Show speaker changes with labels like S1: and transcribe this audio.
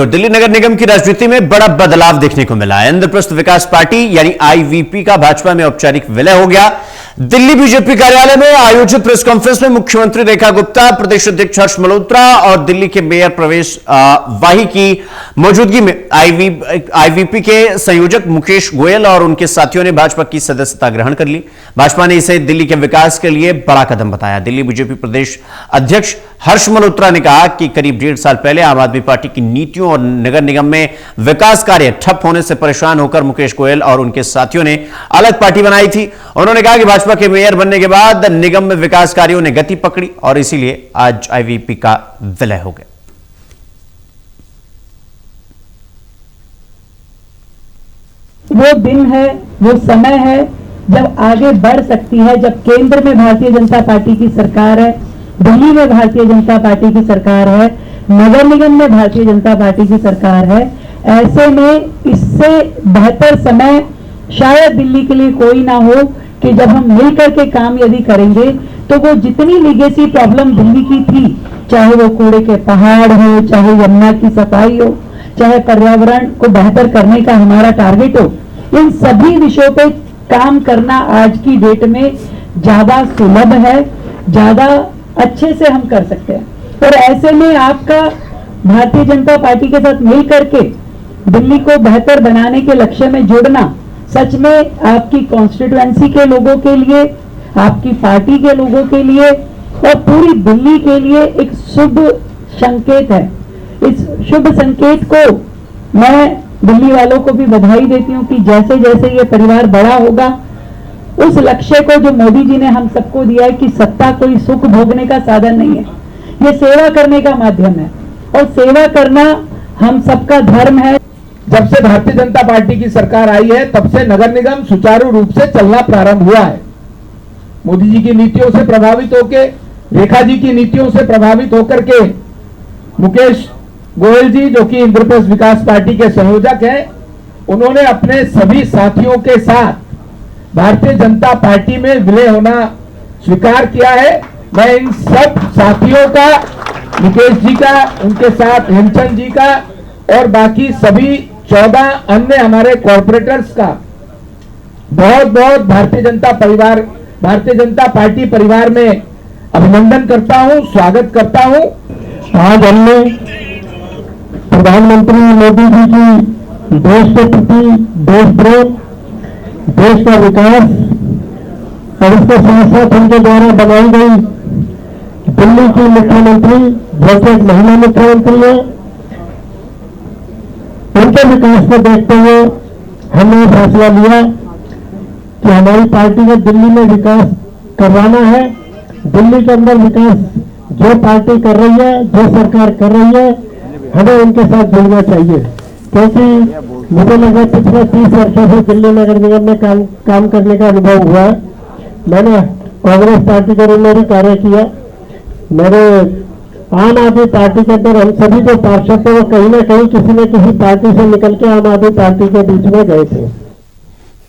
S1: दिल्ली नगर निगम की राजनीति में बड़ा बदलाव देखने को मिला है। इंद्रप्रस्थ विकास पार्टी यानी आईवीपी का भाजपा में औपचारिक विलय हो गया। दिल्ली बीजेपी कार्यालय में आयोजित प्रेस कॉन्फ्रेंस में मुख्यमंत्री रेखा गुप्ता, प्रदेश अध्यक्ष हर्ष मल्होत्रा और दिल्ली के मेयर प्रवेश वाही की मौजूदगी में आईवीपी के संयोजक मुकेश गोयल और उनके साथियों ने भाजपा की सदस्यता ग्रहण कर ली। भाजपा ने इसे दिल्ली के विकास के लिए बड़ा कदम बताया। दिल्ली बीजेपी प्रदेश अध्यक्ष हर्ष मल्होत्रा ने कहा कि करीब 1.5 साल पहले आम आदमी पार्टी की नीतियों और नगर निगम में विकास कार्य ठप होने से परेशान होकर मुकेश गोयल और उनके साथियों ने अलग पार्टी बनाई थी। उन्होंने कहा कि भाजपा के मेयर बनने के बाद निगम में विकास कार्यों ने गति पकड़ी और इसीलिए आज आईवीपी का विलय हो गया।
S2: वो दिन है, वो समय है जब आगे बढ़ सकती है, जब केंद्र में भारतीय जनता पार्टी की सरकार है, दिल्ली में भारतीय जनता पार्टी की सरकार है, नगर निगम में भारतीय जनता पार्टी की सरकार है। ऐसे में इससे बेहतर समय शायद दिल्ली के लिए कोई ना हो कि जब हम मिलकर के काम यदि करेंगे तो वो जितनी लीगेसी प्रॉब्लम दिल्ली की थी, चाहे वो कूड़े के पहाड़ हो, चाहे यमुना की सफाई हो, चाहे पर्यावरण को बेहतर करने का हमारा टारगेट हो, इन सभी विषयों पे काम करना आज की डेट में ज्यादा सुलभ है, ज्यादा अच्छे से हम कर सकते हैं। और ऐसे में आपका भारतीय जनता पार्टी के साथ मिल करके दिल्ली को बेहतर बनाने के लक्ष्य में जुड़ना सच में आपकी कॉन्स्टिट्यूएंसी के लोगों के लिए, आपकी पार्टी के लोगों के लिए और पूरी दिल्ली के लिए एक शुभ संकेत है। इस शुभ संकेत को मैं दिल्ली वालों को भी बधाई देती हूँ कि जैसे जैसे ये परिवार बड़ा होगा, उस लक्ष्य को जो मोदी जी ने हम सबको दिया है कि सत्ता कोई सुख भोगने का साधन नहीं है, ये सेवा करने का माध्यम है और सेवा करना हम सबका धर्म है।
S3: जब से भारतीय जनता पार्टी की सरकार आई है तब से नगर निगम सुचारू रूप से चलना प्रारंभ हुआ है। मोदी जी की नीतियों से प्रभावित होकर, रेखा जी की नीतियों से प्रभावित होकर के मुकेश गोयल जी, जो कि इंद्रप्रस्थ विकास पार्टी के संयोजक हैं, उन्होंने अपने सभी साथियों के साथ भारतीय जनता पार्टी में विलय होना स्वीकार किया है। मैं इन सब साथियों का, मुकेश जी का, उनके साथ हेमचंद जी का और बाकी सभी 14 अन्य हमारे कॉर्पोरेटर्स का बहुत बहुत भारतीय जनता पार्टी परिवार में अभिनंदन करता हूं, स्वागत करता हूं।
S4: आज हमने प्रधानमंत्री मोदी जी की देश के प्रति देशप्रेम, देश का विकास और इसके साथ साथ उनके द्वारा बनाई गई दिल्ली की मुख्यमंत्री, जो कि एक महिला मुख्यमंत्री है, उनके विकास को देखते हुए हमने फैसला लिया कि हमारी पार्टी को दिल्ली में विकास करवाना है। दिल्ली के अंदर विकास जो पार्टी कर रही है, जो सरकार कर रही है, हमें उनके साथ जुड़ना चाहिए, क्योंकि मुझे लगा पिछले 30 वर्षों से दिल्ली नगर निगम में काम करने का अनुभव हुआ है। मैंने कांग्रेस पार्टी के रूप में भी कार्य किया। मेरे आम आदमी पार्टी के अंदर हम सभी जो पार्षद थे वो कहीं ना कहीं किसी न किसी पार्टी से निकल के आम आदमी पार्टी के बीच में गए थे।